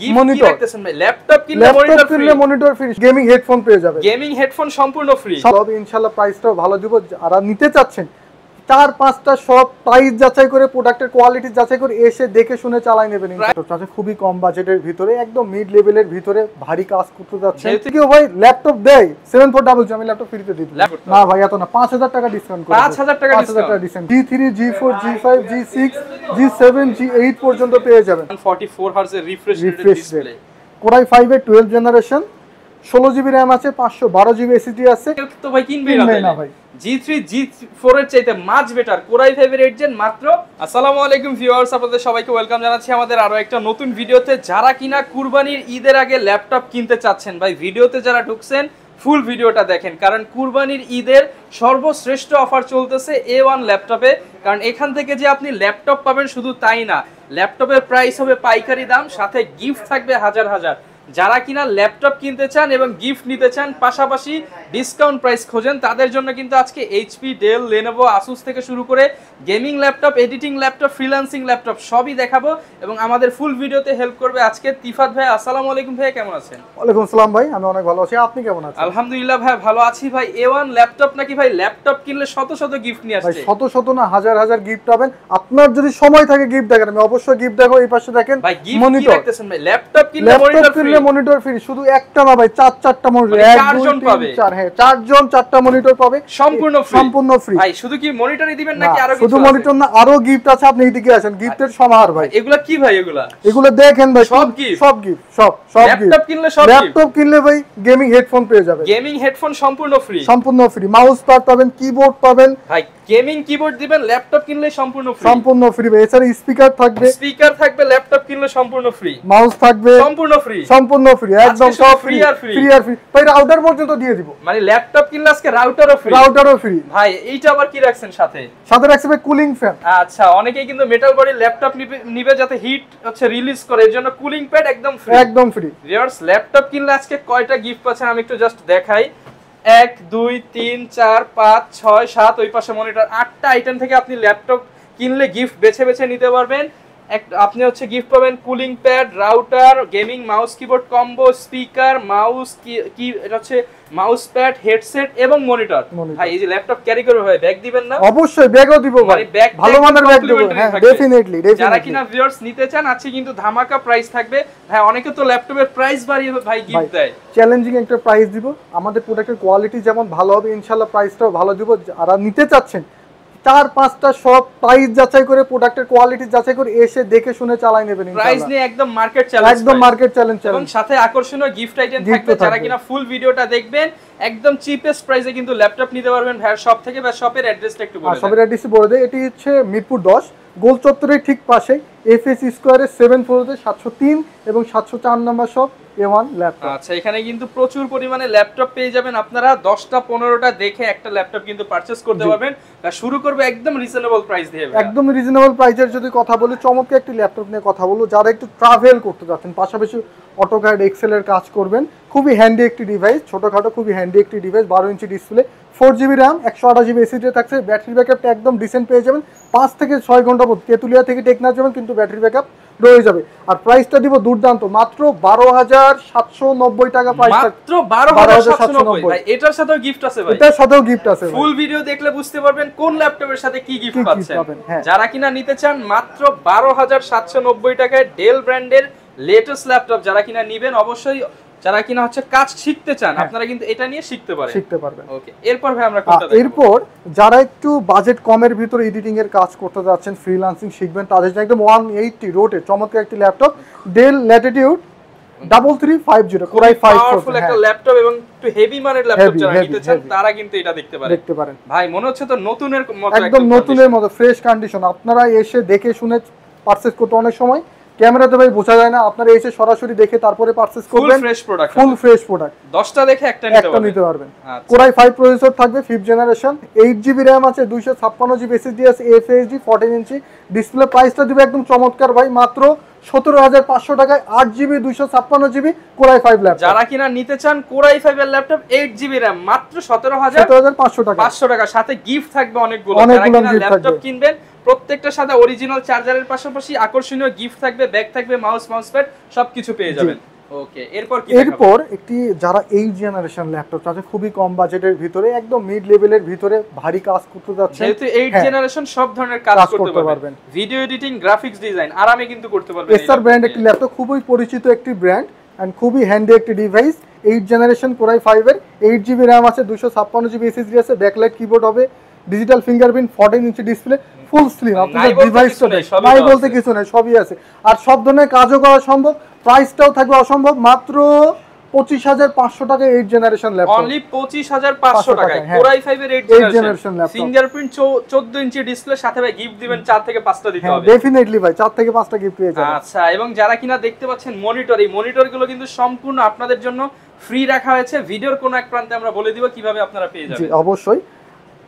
Gift কি রাখতেছেন ভাই? ল্যাপটপ কিনলে মনিটর ফ্রি, গেমিং হেডফোন পেয়ে যাবেন। গেমিং হেডফোন সম্পূর্ণ ফ্রি। তবে ইনশাআল্লাহ প্রাইসটাও ভালো দিব। যারা নিতে চাচ্ছেন 4-5টা সব প্রাইস যাচাই করে, প্রোডাক্টের কোয়ালিটি যাচাই করে এসে দেখে শুনে চালাই নেবেন। ইনশাআল্লাহ খুবই কম বাজেটের ভিতরে, একদম মিড লেভেলের ভিতরে ভারী কাজ করতে যাচ্ছে। কেউ ভাই ল্যাপটপ দেয় 7400, আমি ল্যাপটপ ফ্রিতে দিই না ভাই, এত না, 5000 টাকা ডিসকাউন্ট করে, 5000 টাকা discount. G3 G4 G5 G6 G7 G8 পর্যন্ত পেয়ে যাবেন। 144 হার্জ এর রিফ্রেশ ডিসপ্লে, Core i5 এর 12 জেনারেশন, 16GB RAM আছে, 512GB SSD আছে। তো ভাই কিনবেই না ভাই। G3 G4 এর চাইতে মাচ বেটার Core i5 এর 8 জেন মাত্র। আসসালামু আলাইকুম ভিউয়ার্স, আপনাদের সবাইকে ওয়েলকাম জানাচ্ছি আমাদের আরো একটা নতুন ভিডিওতে। যারা কিনা কুরবানির ঈদের আগে ল্যাপটপ কিনতে চাচ্ছেন ভাই, ভিডিওতে যারা ঢুকছেন ফুল ভিডিওটা দেখেন, কারণ কুরবানির ঈদের সর্বশ্রেষ্ঠ অফার চলতেছে A1 ল্যাপটপে। কারণ এখান থেকে যে আপনি ল্যাপটপ পাবেন শুধু তাই না, ল্যাপটপের প্রাইস হবে পাইকারি দাম, সাথে গিফট থাকবে হাজার হাজার। যারা কিনা ল্যাপটপ কিনতে চান এবং গিফট নিতে চান, পাশাপাশি ডিসকাউন্ট প্রাইস খোঁজেন, তাদের জন্য কিন্তু আজকে HP, ডেল, লেনোভো, আসুস থেকে শুরু করে gaming laptop, editing laptop, freelancing laptop সবই দেখাবো। এবং আমাদের ফুল ভিডিওতে হেল্প করবে আজকে তিফাত ভাই। আসসালামু আলাইকুম ভাই, কেমন আছেন? ওয়ালাইকুম আসসালাম ভাই, আমি অনেক ভালো আছি, আপনি কেমন আছেন? আলহামদুলিল্লাহ ভাই, ভালো আছি ভাই। A1 ল্যাপটপ নাকি ভাই? ল্যাপটপ কিনলে শত শত গিফট নিয়ে আসছে। শত শত না, হাজার হাজার গিফট পাবেন। আপনার যদি সময় থাকে গিফট দেখেন, আমি অবশ্যই গিফট দেখো। এই পাশে দেখেন ভাই, গিফট কি রাখতেছেন ভাই? ল্যাপটপ কিনলে মনিটর ফ্রি, শুধু একটা না ভাই, 4-4টা মনিটর, 4 জন পাবে। 4, হ্যাঁ 4 জন 4টা মনিটর পাবে, সম্পূর্ণ ফ্রি। ভাই শুধু কি মনিটরই দিবেন নাকি আরো কিছু? শুধু মনিটর না, আরো গিফট আছে। আপনি এদিকে আসেন, গিফটের সমাহার ভাই। এগুলা কি ভাই? এগুলা দেখেন ভাই, সব গিফট, সব ল্যাপটপ কিনলে সব। ল্যাপটপ কিনলে ভাই গেমিং হেডফোন পেয়ে যাবেন। গেমিং হেডফোন সম্পূর্ণ ফ্রি, মাউস প্যাড পাবেন, কিবোর্ড পাবেন। ভাই গেমিং কিবোর্ড দিবেন, ল্যাপটপ কিনলে সম্পূর্ণ ফ্রি ভাই। এছাড়া স্পিকার থাকবে, ল্যাপটপ কিনলে সম্পূর্ণ ফ্রি। মাউস থাকবে সম্পূর্ণ ফ্রি, একদম সব ফ্রি আর ফ্রি ভাই। রাউটার পর্যন্ত দিয়ে দিব, মানে ল্যাপটপ কিনলে আজকে রাউটারও ফ্রি ভাই। এইটা আবার কি রাখছেন সাথে রাখছে ভাই কুলিং ফ্যান। আচ্ছা, অনেকেই কিন্তু মেটাল বডি ল্যাপটপ নিবে যাতে হিট রিলিজ করে, এর জন্য কুলিং প্যাড একদম ফ্রি। ভিউয়ার্স, ল্যাপটপ কিনলে আজকে কয়টা গিফট পাচ্ছেন আমি একটু জাস্ট দেখাই। 1 2 3 4 5 6 7, ওই পাশে মনিটর, 8টা আইটেম থেকে আপনি ল্যাপটপ কিনলে গিফট বেছে বেছে নিতে পারবেন। আপনি হচ্ছে গিফট পাবেন cooling pad, router, gaming mouse keyboard combo, speaker, mouse কি এটা হচ্ছে মাউস প্যাড, হেডসেট এবং মনিটর। ভাই এই যে ল্যাপটপ ক্যারি করবে ভাই, ব্যাগ দিবেন না? অবশ্যই ব্যাগও দিব ভাই, ভালো মানের ব্যাগ দেব। হ্যাঁ ডেফিনেটলি। যারা কিনা ভিউয়ার্স নিতে চান, আজকে কিন্তু ধামাকা প্রাইস থাকবে ভাই। অনেকে তো ল্যাপটপের প্রাইস বাড়িয়ে ভাই গিফট দেয়, চ্যালেঞ্জিং একটা প্রাইস দিব। আমাদের প্রোডাক্টের কোয়ালিটি যেমন ভালো হবে, ইনশাআল্লাহ প্রাইসটাও ভালো দিব। যারা নিতে চাচ্ছেন 4-5টা সব প্রাইস যাচাই করে, প্রোডাক্টের কোয়ালিটি যাচাই করে এসে দেখে শুনে চালাই নেবেন। প্রাইস নিয়ে একদম মার্কেট চ্যালেঞ্জ, এবং সাথে আকর্ষণীয় গিফট আইটেম থাকবে। যারা কিনা ফুল ভিডিওটা দেখবেন, একদম চিপেস্ট প্রাইসে কিন্তু ল্যাপটপ নিতে পারবেন ভাই শপ থেকে। বা শপের অ্যাড্রেসটা একটু বলে দেন। শপের অ্যাড্রেস বলে দেই, এটি হচ্ছে মিরপুর 10 গোল চত্বরের ঠিক পাশে, FS স্কয়ারে 7 ফ্লোরে 703 এবং 704 নম্বর শপ A1 ল্যাপটপ। আচ্ছা, এখানে কিন্তু প্রচুর পরিমাণে ল্যাপটপ পেয়ে যাবেন আপনারা। 10টা 15টা দেখে একটা ল্যাপটপ কিন্তু পারচেজ করতে পারবেন। শুরু করবে একদম রিজনেবল প্রাইস দিয়ে। একদম রিজনেবল প্রাইসের যদি কথা বলি, চমৎকার একটি ল্যাপটপ নিয়ে কথা বলবো। যারা একটু ট্রাভেল করতে যাচ্ছেন, পাশাপাশি অটোক্যাড, এক্সেল এর কাজ করবেন, খুবই হ্যান্ডি একটি ডিভাইস, ছোটখাটো খুবই হ্যান্ডি একটি device. 12 inch display, 4GB RAM, 128GB SSD থাকছে। ব্যাটারি ব্যাকআপটা একদম ডিসেন্ট পেয়ে যাবেন, 5 থেকে 6 ঘন্টা পর তেতুলিয়া থেকে টেকনা যাবেন, কিন্তু ব্যাটারি ব্যাকআপ রয়ে যাবে। আর প্রাইসটা দিব দুর্দান্ত, মাত্র 12,790 টাকা প্রাইস। মাত্র 12,790 ভাই। এটার সাথেও গিফট আছে ভাই, এটার সাথেও গিফট আছে। ফুল ভিডিও দেখলে বুঝতে পারবেন কোন ল্যাপটপের সাথে কি গিফট পাচ্ছেন। যারা কিনা নিতে চান, মাত্র 12,790 টাকায় ডেল ব্র্যান্ডের লেটেস্ট ল্যাপটপ যারা কিনা নেবেন, অবশ্যই যারা কিনা হচ্ছে কাজ শিখতে চান, আপনারা কিন্তু এটা নিয়ে শিখতে পারবেন। ওকে, এরপর ভাই আমরা কোনটা দেখব? এরপর যারা একটু বাজেট কমের ভিতরে এডিটিং এর কাজ করতে যাচ্ছেন, ফ্রিল্যান্সিং শিখবেন, তাদের জন্য একদম 180 রোটে চমৎকার একটি laptop, del Latitude 3350 Core i5 powerful একটা ল্যাপটপ, এবং একটু হেভি মানের ল্যাপটপ যারা নিতে চান তারা কিন্তু এটা দেখতে পারেন। ভাই মনে হচ্ছে তো নতুনের মতো, একদম নতুনের মতো, ফ্রেশ কন্ডিশন। আপনারা এসে দেখে শুনে পারচেজ করতে অনেক সময় ক্যামেরাতে ভাই বোঝা যায় না, আপনারা এসে সরাসরি দেখে তারপরে পারচেজ করবেন। ফুল ফ্রেশ প্রোডাক্ট 10টা দেখে একটা নিতে পারবেন। Core i5 প্রসেসর থাকবে, 5th জেনারেশন, 8GB RAM আছে, 256GB SSD আছে, FHD, 14 ইঞ্চি ডিসপ্লে। প্রাইসটা দিবে একদম চমৎকার ভাই, মাত্র 17,500 টাকায় 8GB 256GB Core i5 laptop. যারা কিনা নিতে চান Core i5 এর ল্যাপটপ 8GB RAM মাত্র 17,500 টাকা, সাথে গিফট থাকবে অনেকগুলো। যারা কিনা ল্যাপটপ কিনবেন প্রত্যেকটার সাথে অরিজিনাল চার্জারের পাশাপাশি আকর্ষণীয় গিফট থাকবে, ব্যাগ থাকবে, মাউস প্যাড সবকিছু পেয়ে যাবেন। ওকে, এরপর একটি যারা 8 জেনারেশন ল্যাপটপ আছে খুবই কম বাজেটের ভিতরে একদম মিড লেভেলের ভিতরে ভারী কাজ করতে যাচ্ছে, যেহেতু 8 জেনারেশন সব ধরনের কাজ করতে পারবেন, ভিডিও এডিটিং, গ্রাফিক্স ডিজাইন আরামে কিন্তু করতে পারবেন। এসার ব্র্যান্ড একটি ল্যাপটপ, খুবই পরিচিত একটি ব্র্যান্ড এন্ড খুবই হ্যান্ডি একটি ডিভাইস। 8 জেনারেশন কোরাই 5 এর 8GB RAM আছে, 256GB SSD আছে, ব্যাকলাইট কিবোর্ড হবে, ডিজিটাল ফিঙ্গারপ্রিন্ট, 14 ইঞ্চি ডিসপ্লে, ফুল স্লিম। আপনাদের ডিভাইসটা নাই বলতে কিছু নাই, সবই আছে আর সব ধরনের কাজও করা সম্ভব। প্রাইসটাও থাকবে অসম্ভব, মাত্র 25,500 টাকা 8 জেনারেশন ল্যাপটপ, অনলি 25,500 টাকায় কোরাই 5 এর 8 generation laptop, fingerprint 14 inch display, সাথে ভাই গিফট দিবেন 4 থেকে 5টা দিতে হবে। ডেফিনেটলি ভাই 4 থেকে 5টা গিফট পেয়ে যাবেন। আচ্ছা, এবং যারা কিনা দেখতে পাচ্ছেন মনিটর, এই মনিটরগুলো কিন্তু সম্পূর্ণ আপনাদের জন্য ফ্রি রাখা হয়েছে। ভিডিওর কোন এক প্রান্তে আমরা বলে দিব কিভাবে আপনারা পেয়ে যাবেন। জি অবশ্যই।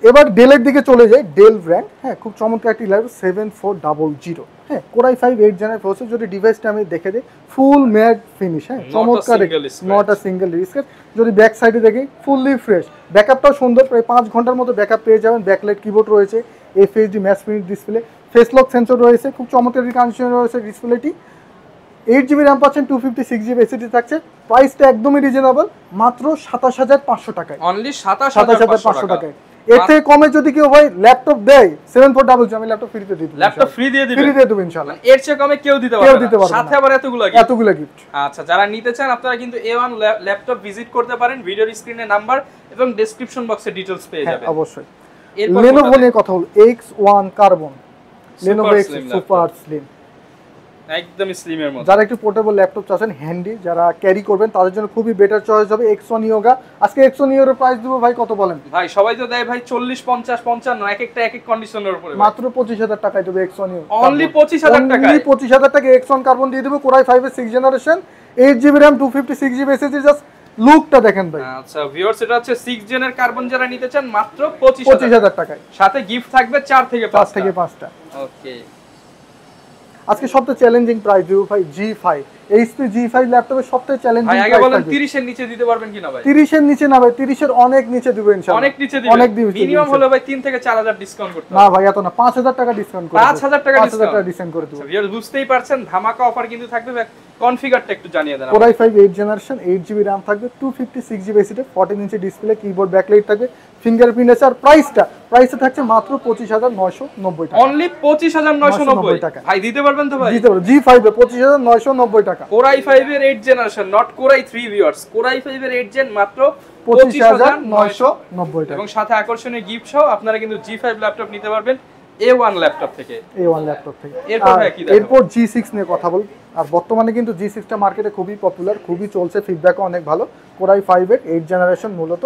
এবার ডেলের দিকে চলে যাই। ডেল ব্র্যান্ড, হ্যাঁ খুব চমৎকার একটি ল্যাপটপ 7400, হ্যাঁ কোরাই 5 8 জেনারেশন প্রসেসর। যদি ডিভাইসটা আমি দেখে দিই, ফুল ম্যাট ফিনিশ, হ্যাঁ চমৎকার, নট আ সিঙ্গেল স্ক্র্যাচ। যদি ব্যাক সাইডে দেখি ফুললি ফ্রেশ, ব্যাকআপটাও সুন্দর, প্রায় 5 ঘন্টার মতো ব্যাকআপ পেয়ে যাবেন। ব্যাকলাইট কিবোর্ড রয়েছে, FHD match finish display, face lock sensor রয়েছে, খুব চমৎকার কন্ডিশনে রয়েছে ডিসপ্লেটি। 8GB RAM পাচ্ছেন, 256GB SSD থাকছে। প্রাইসটা একদমই রিজনেবল, মাত্র 27,500 টাকায়, অনলি 27,500 টাকায়। এর থেকে কমে যদি কেউ ভাই ল্যাপটপ দেয় 7400, আমি ল্যাপটপ ফ্রিতে দিয়ে দেব, ল্যাপটপ ফ্রি দিয়ে দেব ইনশাআল্লাহ। এর চেয়ে কমে কেউ দিতে পারবে না, সাথে আবার এতগুলো গিফট। আচ্ছা, যারা নিতে চান আপনারা কিন্তু A1 ল্যাপটপ ভিজিট করতে পারেন, ভিডিওর স্ক্রিনে নাম্বার এবং ডেসক্রিপশন বক্সে ডিটেইলস পেয়ে যাবেন। অবশ্যই। Lenovo নিয়ে কথা হলো, X1 carbon, Lenovo X super slim, একদম স্লিমের মতো। যারা একটু পোর্টেবল ল্যাপটপ চাচ্ছেন, হ্যান্ডি, যারা ক্যারি করবেন, তাদের জন্য খুবই বেটার চয়েস হবে X1 Yoga। আজকে X1 Yoga এর প্রাইস দিব ভাই কত বলেন? ভাই সবাই তো দেয় ভাই 40 50 55, এক একটা এক এক কন্ডিশনের উপরে। মাত্র 25,000 টাকায় দেব X1 Yoga, অনলি 25,000 টাকায়, অনলি 25,000 টাকা X1 কার্বন দিয়ে দেব। কোরাই 5 এর 6 generation, 8GB RAM, 256GB SSD। Just লুকটা দেখেন ভাই। আচ্ছা ভিউয়ার্স, এটা হচ্ছে 6 জেনের কার্বন যারা নিতে চান মাত্র 25,000 টাকায়, সাথে গিফট থাকবে 4 থেকে 5টা। ওকে, আজকে সবচেয়ে চ্যালেঞ্জিং প্রাইস দিব ভাই G5, HP G5 ল্যাপটপের সবচেয়ে চ্যালেঞ্জিং প্রাইস। ভাই আগে বলেন 30 এর নিচে দিতে পারবেন কিনা ভাই? 30 এর নিচে না ভাই, 30 এর অনেক নিচে দিব ইনশাআল্লাহ, অনেক নিচে দিবেন, অনেক মিনিমাম হলো ভাই 3 থেকে 4000 ডিসকাউন্ট করতে হবে। না ভাই এত না, 5000 টাকা ডিসকাউন্ট করে 5000 টাকা ডিসকাউন্ট করে দেব। ভিউয়ার্স বুঝতেই পারছেন, ধামাকা অফার কিন্তু থাকবে। কনফিগারটা একটু জানিয়ে দেন। কোরাই 5 8 জেনারেশন, 8GB RAM থাকবে, 256GB SSD, 14 inch display, keyboard, backlight থাকবে, ফিঙ্গারপ্রিন্ট আছে। আর প্রাইসটা থাকছে মাত্র 25,990 টাকা, অনলি 25,990 টাকা। ভাই দিতে পারবেন তো ভাই? দিতে পারবো। G5 এ 25,990 টাকা, কোরাই 5 এর 8 generation, not core i 3 viewers, core i 5 এর 8 জেন মাত্র 25,990 টাকা, এবং সাথে আকর্ষণীয় গিফট সহ আপনারা কিন্তু G5 ল্যাপটপ নিতে পারবেন A1 ল্যাপটপ থেকে। এরপর G6 নিয়ে কথা বল। আর বর্তমানে কিন্তু G6 টা মার্কেটে খুবই পপুলার, খুবই চলছে, ফিডব্যাকও অনেক ভালো। কোরাই 5 এর 8 জেনারেশন, মূলত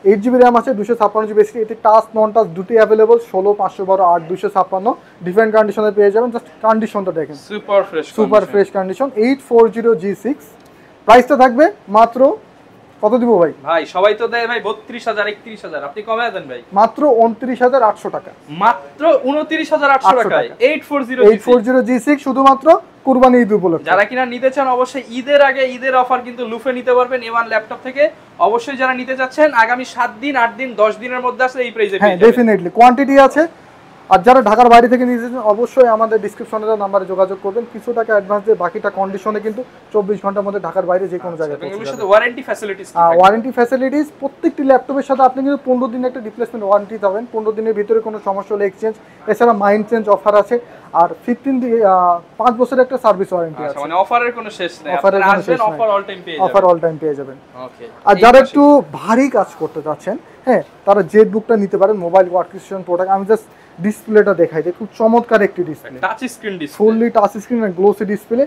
8GB RAM আছে, 256GB SSD। এটি টাচ নন টাচ দুটি अवेलेबल, 16 512 8 256, ডিফারেন্ট কন্ডিশনে পেয়ে যাবেন। জাস্ট কন্ডিশনটা দেখেন, সুপার ফ্রেশ কন্ডিশন। 840 G6, প্রাইসটা থাকবে মাত্র কত দিব ভাই? ভাই সবাই তো দেয় ভাই 32,000 31,000, আপনি কমায় দেন ভাই, মাত্র 29,800 টাকা, মাত্র 29,800 টাকায় 840 G6, শুধুমাত্র কুরবানি ঈদ উপলক্ষে। যারা কিনা নিতে চান অবশ্যই ঈদের আগে, ঈদের অফার কিন্তু লুফে নিতে পারবেন A1 ল্যাপটপ থেকে। অবশ্যই যারা নিতে চাচ্ছেন আগামী 7 দিন 8 দিন 10 দিনের মধ্যে আসলে এই প্রাইসে পেয়ে যাবেন। হ্যাঁ ডেফিনেটলি কোয়ান্টিটি আছে। আর যারা ঢাকার বাইরে থেকে নিতে চান অবশ্যই আমাদের ডেসক্রিপশনে দেওয়া নম্বরে যোগাযোগ করবেন। কিছু টাকা অ্যাডভান্স দিয়ে বাকিটা কন্ডিশনে কিন্তু 24 ঘন্টার মধ্যে ঢাকার বাইরে যে কোনো জায়গায় পৌঁছে যাবে। ওয়ারেন্টি ফ্যাসিলিটিস, ওয়ারেন্টি ফ্যাসিলিটিস প্রত্যেকটি ল্যাপটপের সাথে আপনি কিন্তু 15 দিনের একটা রিপ্লেসমেন্ট ওয়ারেন্টি পাবেন। 15 দিনের ভিতরে কোনো সমস্যা হলে এক্সচেঞ্জ, এছাড়া মাইন্ড চেঞ্জ অফার আছে। আর 5 বছরের একটা সার্ভিস ওয়ারেন্টি আছে। মানে অফারের কোনো শেষ নেই, আপনারা আসবেন অফার অল টাইম পেয়ে যাবেন, অফার অল টাইম পেয়ে যাবেন। ওকে, আর যারা একটু ভারী কাজ করতে যাচ্ছেন, হ্যাঁ তারা জেড বুকটা নিতে পারেন, মোবাইল ওয়ার্কস্টেশন প্রোডাক্ট। আমি জাস্ট ডিসপ্লেটা দেখাই দিই, খুব চমৎকার একটি display, touch screen display, fully touch screen আর গ্লোসি ডিসপ্লে।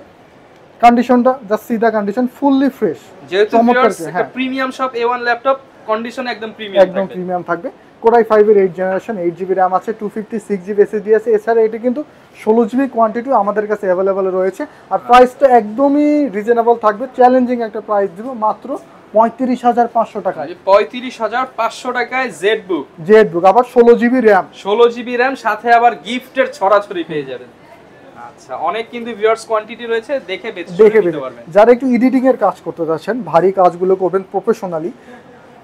কন্ডিশনটা জাস্ট সিধা কন্ডিশন, ফুললি ফ্রেশ, যেহেতু একটা premium shop A1 laptop, condition একদম প্রিমিয়াম থাকবে। কোরাই 5 এর 8 জেনারেশন, 8GB RAM আছে, 256GB SSD আছে। এছাড়া এটা কিন্তু 16GB কোয়ান্টিটি আমাদের কাছে अवेलेबल রয়েছে। আর প্রাইসটা একদমই রিজনেবল থাকবে, চ্যালেঞ্জিং একটা প্রাইস দিব, মাত্র 35,500 টাকায়। 35,500 টাকায় জেড বুক, আবার 16GB RAM, সাথে আবার গিফটের ছড়াছড়ি পেয়ে যাবেন। আচ্ছা, অনেক কিন্তু ভিউয়ার্স কোয়ান্টিটি রয়েছে, দেখে বেছে নিতে পারবেন। যারা একটু এডিটিং এর কাজ করতে যাচ্ছেন, ভারী কাজগুলো করবেন প্রফেশনালি,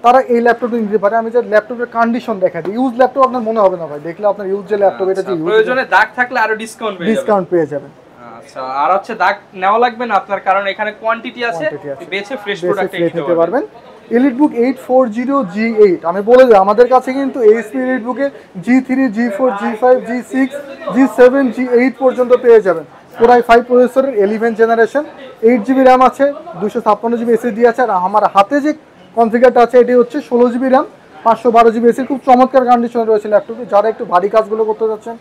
তারা এই ল্যাপটপটা নিতে পারে। আমি যে ল্যাপটপের কন্ডিশন দেখা দিই, ইউজ ল্যাপটপ আপনার মনে হবে না ভাই, দেখলে আপনার ইউজ যে ল্যাপটপ এটা যে প্রয়োজনে দাগ থাকলে আরো ডিসকাউন্ট পেয়ে যাবেন। আচ্ছা, আর হচ্ছে দাগ নেওয়া লাগবে না আপনার, কারণ এখানে কোয়ান্টিটি আছে, বেছে ফ্রেশ প্রোডাক্ট নিতে পারবেন। এলিটবুক 840G8 আমি বলে দিই, আমাদের কাছে কিন্তু HP এলিটবুকের G3, G4, G5, G6, G7, G8 পর্যন্ত পেয়ে যাবেন। Core i5 প্রসেসরের 11 জেনারেশন, 8GB র্যাম আছে, 256GB SSD আছে। আর আমার হাতে যে কনফিগারটা আছে এটি হচ্ছে 16GB র্যাম, 512GB SSD। খুব চমৎকার কন্ডিশনে রয়েছে ল্যাপটপটি। যারা একটু ভারী কাজগুলো করতে যাচ্ছেন,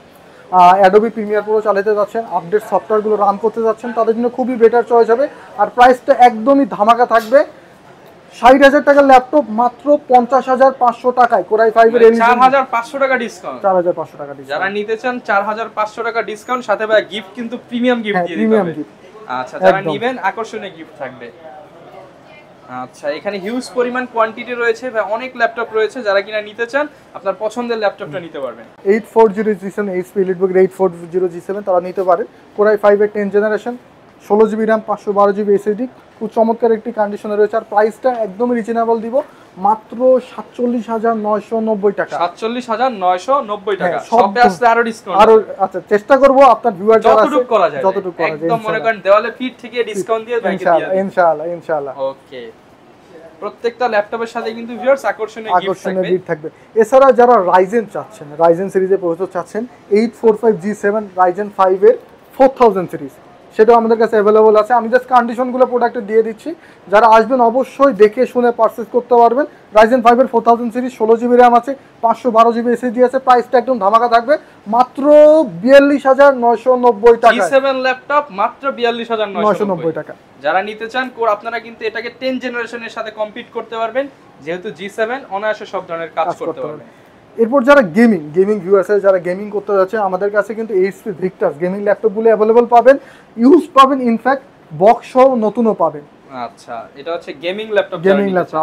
অ্যাডোবি প্রিমিয়ার প্রো চালাতে যাচ্ছেন, আপডেট সফটওয়্যারগুলো রান করতে যাচ্ছেন, তাদের জন্য খুবই বেটার চয়েস হবে। আর প্রাইসটা একদমই ধামাকা থাকবে, 60,000 টাকার ল্যাপটপ মাত্র 50,500 টাকায়। Core i5 এর 4,500 টাকা ডিসকাউন্ট, 4,500 টাকা ডিসকাউন্ট। যারা নিতে চান 4,500 টাকা ডিসকাউন্ট, সাথে ভাই গিফট কিন্তু প্রিমিয়াম গিফট দিয়ে দিতে হবে। আচ্ছা, যারা নেবেন আকর্ষণীয় গিফট থাকবে। আচ্ছা, এখানে হিউজ পরিমাণ কোয়ান্টিটি রয়েছে ভাই, অনেক ল্যাপটপ রয়েছে, যারা কিনা নিতে চান আপনার পছন্দের ল্যাপটপটা নিতে পারবেন। 840G7 HP এলিটবুক 840G7 তারা নিতে পারে। Core i5 এর 10 generation, 16GB RAM, 512GB SSD, খুব চমৎকার একটি কন্ডিশনে রয়েছে। আর প্রাইসটা একদমই রিজনেবল দিব, মাত্র 47,990 টাকা। 47,990 টাকা, সবে আসলে আরো ডিসকাউন্ট আরো। আচ্ছা, চেষ্টা করব আপনার ভিউয়ার যারা আছে যতটুকু করা যায়, একদম মনে করেন দেওয়ালে ফিট থেকে ডিসকাউন্ট দিয়ে ব্যাংকে দিয়ে দিই ইনশাআল্লাহ। ওকে, প্রত্যেকটা ল্যাপটপের সাথে কিন্তু ভিউয়ার্স আকর্ষণীয় গিফট থাকবে। এছাড়া যারা রাইজেন চাচ্ছেন, রাইজেন সিরিজের প্রসেসর চাচ্ছেন, 845G7 রাইজেন 5 এর 4000 সিরিজ, সেটাও আমাদের কাছে অ্যাভেলেবল আছে। আমি জাস্ট কন্ডিশনগুলো প্রোডাক্টে দিয়ে দিচ্ছি, যারা আসবেন অবশ্যই দেখে শুনে পারচেজ করতে পারবেন। রাইজেন 5 এর 4000 সিরিজ, 16GB র্যাম আছে, 512GB SSD আছে। প্রাইসটা একদম ধামাকা থাকবে, মাত্র 42,990 টাকা। G7 ল্যাপটপ মাত্র 42,990 টাকা। যারা নিতে চান আপনারা কিন্তু এটাকে 10 জেনারেশনের সাথে কম্পিট করতে পারবেন, যেহেতু G7 অনায়াসে সব ধরনের কাজ করতে পারবে। এরপর যারা গেমিং ভিউয়ার্স আছে, যারা গেমিং করতে যাচ্ছে, আমাদের কাছে কিন্তু এইচপি ভিক্টাস গেমিং ল্যাপটপগুলো অ্যাভেলেবল পাবেন, ইউজ পাবেন, ইনফ্যাক্ট বক্স সহ নতুনও পাবেন। আচ্ছা, এটা হচ্ছে গেমিং ল্যাপটপ।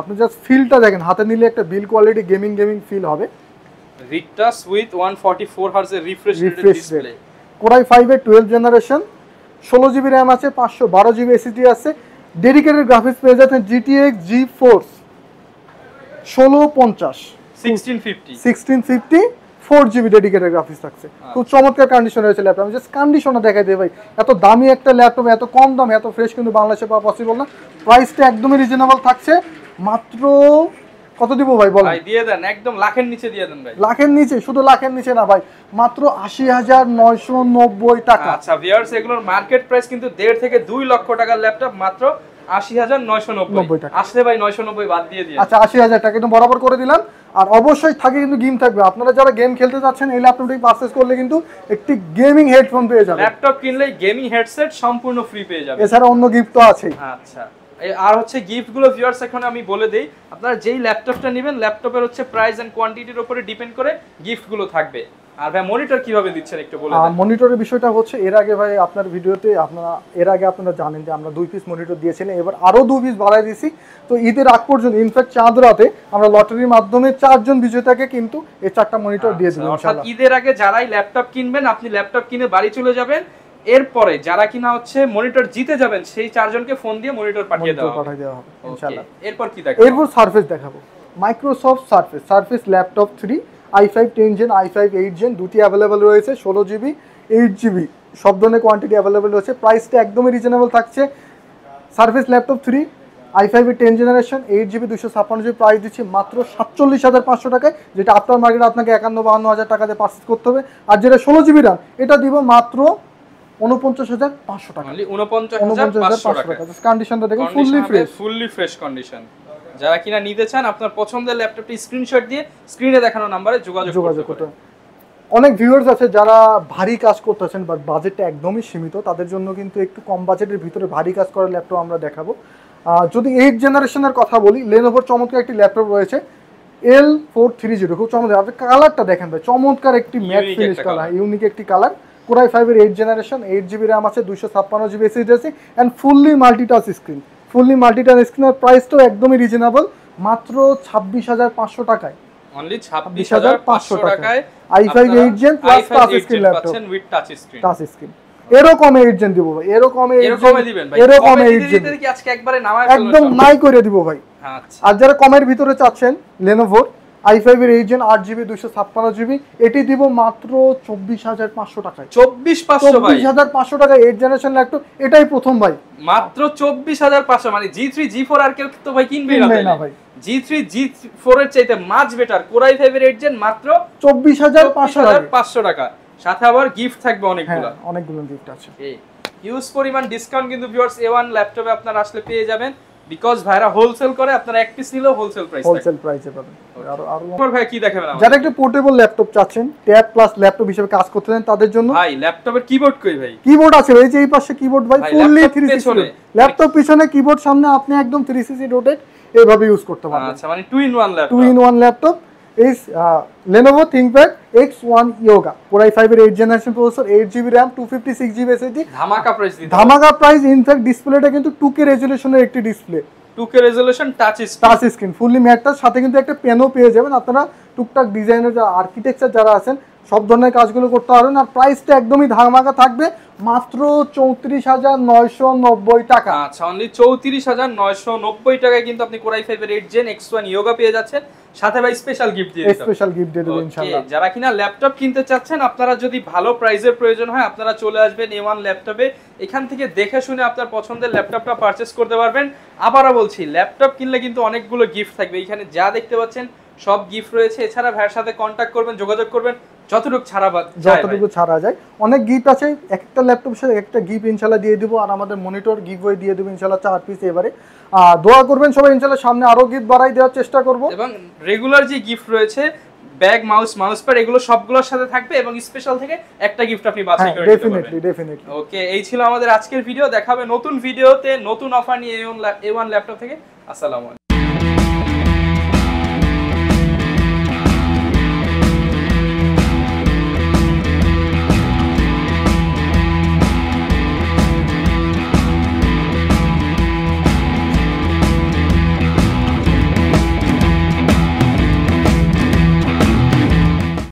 আপনি জাস্ট ফিলটা দেখেন, হাতে নিলে একটা বিল কোয়ালিটি গেমিং ফিল হবে। ভিক্টাস উইথ 144 হার্জ এর রিফ্রেশ ডিসপ্লে, Core i5 এর 12 জেনারেশন, 16GB র্যাম আছে, 512GB SSD আছে। ডেডিকেটেড গ্রাফিক্স পেয়ে যাচ্ছেন GTX GeForce 1650 1650 4GB dedicated graphics থাকছে। খুব চমৎকার কন্ডিশন রয়েছে ল্যাপটপ। আমি জাস্ট কন্ডিশনটা দেখাই দিই ভাই, এত দামি একটা ল্যাপটপ এত কম দামে এত ফ্রেশ কিন্তু বাংলাদেশে পাওয়া পসিবল না। প্রাইসটা একদমই রিজনেবল থাকছে, মাত্র কত দিব ভাই বলেন? ভাই দিয়ে দেন, একদম লাখের নিচে দিয়ে দেন ভাই। লাখের নিচে? শুধু লাখের নিচে না ভাই, মাত্র 80,990 টাকা। আচ্ছা ভিউয়ার্স, এগুলোর মার্কেট প্রাইস কিন্তু 1.5 থেকে 2 লক্ষ টাকার ল্যাপটপ মাত্র 80,990 টাকা। আসলে ভাই 990 বাদ দিয়ে দিন। আচ্ছা, 80,000 টাকা একদম বরাবর করে দিলাম। আর অবশ্যই থাকে কিন্তু গেম থাকবে। আপনারা যারা গেম খেলতে যাচ্ছেন, এই ল্যাপটপটি পারচেজ করলে কিন্তু একটি গেমিং হেডফোন পেয়ে যাবেন। ল্যাপটপ কিনলে গেমিং হেডসেট সম্পূর্ণ ফ্রি পেয়ে যাবেন। এছাড়া অন্য গিফট তো আছেই। আচ্ছা, আর হচ্ছে গিফটগুলো ভিউয়ার্স এখন আমি বলে দেই, আপনারা যেই ল্যাপটপটা নেবেন ল্যাপটপের হচ্ছে প্রাইস এন্ড কোয়ান্টিটির উপরে ডিপেন্ড করে গিফটগুলো থাকবে। আর ভাই মনিটর কিভাবে দিচ্ছেন একটু বলে দেন। মনিটরের বিষয়টা হচ্ছে, এর আগে ভাই আপনার ভিডিওতে আপনারা জানেন যে আমরা 2 পিস মনিটর দিয়েছিলাম, এবার আরো 2 পিস বাড়াই দিয়েছি। তো ঈদের আগ পর্যন্ত, ইনফ্যাক্ট চাঁদ রাতে আমরা লটারির মাধ্যমে 4 জন বিজেতাকে কিন্তু এই 4টা মনিটর দিয়ে দেব ইনশাআল্লাহ। ঈদের আগে যারাই ল্যাপটপ কিনবেন, আপনি ল্যাপটপ কিনে বাড়ি চলে যাবেন, এরপরে যারা কিনা হচ্ছে মনিটর জিতে যাবেন, সেই 4 জনকে ফোন দিয়ে মনিটর পাঠিয়ে দেওয়া হবে ইনশাআল্লাহ। এরপর কি দেখাবো? এরপর সারফেস দেখাবো। Microsoft Surface laptop 3 i5 10 gen, i5 8 gen, দুটি অ্যাভেলেবেল রয়েছে, 16GB 8GB সব ধরনের কোয়ান্টিটি অ্যাভেলেবেল রয়েছে। প্রাইসটা একদমই রিজনেবল থাকছে। সারফেস ল্যাপটপ 3 i5 এর 10 জেনারেশন, 8GB 256GB প্রাইস দিচ্ছি মাত্র 47,500 টাকায়, যেটা আফটার মার্কেট আপনাকে 51-52 হাজার টাকাতে পারচেজ করতে হবে। আর যেটা 16GB র্যাম, এটা দিব মাত্র 49,500 টাকা। 49,500 টাকা। কন্ডিশনটা দেখুন, ফুললি ফ্রেশ কন্ডিশন। যারা কিনা নিতে চান, আপনার পছন্দের ল্যাপটপটি স্ক্রিনশট দিয়ে স্ক্রিনে দেখানো নম্বরে যোগাযোগ করতে পারেন। অনেক ভিউয়ার্স আছে যারা ভারী কাজ করতেছেন, বাট বাজেটটা একদমই সীমিত, তাদের জন্য কিন্তু একটু কম বাজেটের ভিতরে ভারী কাজ করার ল্যাপটপ আমরা দেখাবো। যদি 8 জেনারেশনের কথা বলি, লেনোভোর চমৎকার একটি ল্যাপটপ রয়েছে L430। খুব চমৎকার, আপনি কালারটা দেখেন ভাই, চমৎকার একটি ম্যাট ফিনিশ কালার, ইউনিক একটি কালার। Core i5 এর 8 জেনারেশন, 8GB র্যাম আছে, 256GB SSD আছে, এন্ড ফুললি মাল্টিটাচ স্ক্রিন। আর প্রাইসটাও একদমই রিজনেবল, মাত্র 26,500 টাকায়। অনলি 26,500 টাকায় i5 8 gen plus touch screen laptop পাচ্ছেন with touch screen. Touch screen এরকম 8 জেন দিব ভাই, এরকম দিবেন ভাই, এরকম 8 জেন কি আজকে একবারে নামায় ফেলবেন? একদম নাই করে দিব ভাই। আচ্ছা, আর যারা কমের ভিতরে চাচ্ছেন Lenovo i5 এর 8 জেন 8GB 256GB, এটি দিব মাত্র 24500 টাকায়। 24500 ভাই, 24500 টাকা 8 জেনারেশন ল্যাপটপ, এটাই প্রথম ভাই, মাত্র 24500। মানে G3 G4 আর কেউ তো ভাই কিনবেই না ভাই। G3 G4 এর চাইতে মাচ বেটার Core i5 এর 8 জেন মাত্র 24500 টাকা। সাথে আবার গিফট থাকবে অনেকগুলো, হ্যাঁ অনেকগুলো গিফট আছে। হিউজ পরিমাণ ডিসকাউন্ট কিন্তু ভিউয়ার্স A1 ল্যাপটপে আপনারা আসলে পেয়ে যাবেন, বিকজ ভাইরা হোলসেল করে, আপনারা এক পিস নিলেও হোলসেল প্রাইসে পাবেন। আর ভাই কি দেখাবেন আমাদের? যারা একটা পোর্টেবল ল্যাপটপ চাচ্ছেন, ট্যাব প্লাস ল্যাপটপ হিসেবে কাজ করতে চান তাদের জন্য ভাই ল্যাপটপের কিবোর্ড কই ভাই? কিবোর্ড আছে ভাই, এই যে এই পাশে কিবোর্ড ভাই, ফুললি 360, ল্যাপটপ পিছনে কিবোর্ড, সামনে আপনি একদম 360 রোটেট এইভাবে ইউজ করতে পারবেন। আচ্ছা, মানে 2 in 1 laptop. 2 in 1 laptop is Lenovo ThinkPad X1 Yoga Core i5 এর 8 generation processor, 8GB RAM 256GB SSD, ধামাকা প্রাইস দিতে, ধামাকা প্রাইস। ইনফ্যাক্ট ডিসপ্লেটা কিন্তু 2K রেজোলিউশনের একটি display, 2K resolution touch screen, fully mat touch, সাথে কিন্তু একটা পেনও পেয়ে যাবেন। আপনারা টুকটাক ডিজাইনের যারা আর্কিটেকচার যারা আছেন সব ধরনের কাজগুলো করতে পারবেন। আর প্রাইসটা একদমই ধামাকা থাকবে, মাত্র 34990 টাকা। আচ্ছা, অনলি 34990 টাকায় কিন্তু আপনি Core i5 এর 8 জেন X1 Yoga পেয়ে যাচ্ছেন, সাথে ভাই স্পেশাল গিফট দিয়ে দিচ্ছি, স্পেশাল গিফট দিয়ে দেব ইনশাআল্লাহ। যারা কিনা ল্যাপটপ কিনতে চাচ্ছেন, আপনারা যদি ভালো প্রাইসের প্রয়োজন হয়, আপনারা চলে আসবেন A1 ল্যাপটপে, এখান থেকে দেখে শুনে আপনার পছন্দের ল্যাপটপটা পারচেজ করতে পারবেন। আবারও বলছি, ল্যাপটপ কিনলে কিন্তু অনেকগুলো গিফট থাকবে, এখানে যা দেখতে পাচ্ছেন সব গিফট রয়েছে। এছাড়া ভাইয়ের সাথে কন্টাক্ট করবেন, যোগাযোগ করবেন, যতটুকু ছাড়া যায়। অনেক গিফট আছে, একটা ল্যাপটপের সাথে একটা গিফট ইনশাআল্লাহ দিয়ে দিব। আর আমাদের মনিটর গিভওয়ে দিয়ে দেব ইনশাআল্লাহ 4 পিস এবারে। দোয়া করবেন সবাই, ইনশাআল্লাহ সামনে আরো গিফট বাড়াই দেওয়ার চেষ্টা করব। এবং রেগুলার যে গিফট রয়েছে, ব্যাগ, মাউস প্যাড, এগুলো সবগুলোর সাথে থাকবে, এবং স্পেশাল থেকে একটা গিফট আপনি বাছাই করে নিতে পারবেন। ডেফিনেটলি। ওকে, এই ছিল আমাদের আজকের ভিডিও। দেখাবে নতুন ভিডিওতে নতুন অফার নিয়ে A1 ল্যাপটপ থেকে। আসসালামু আলাইকুম।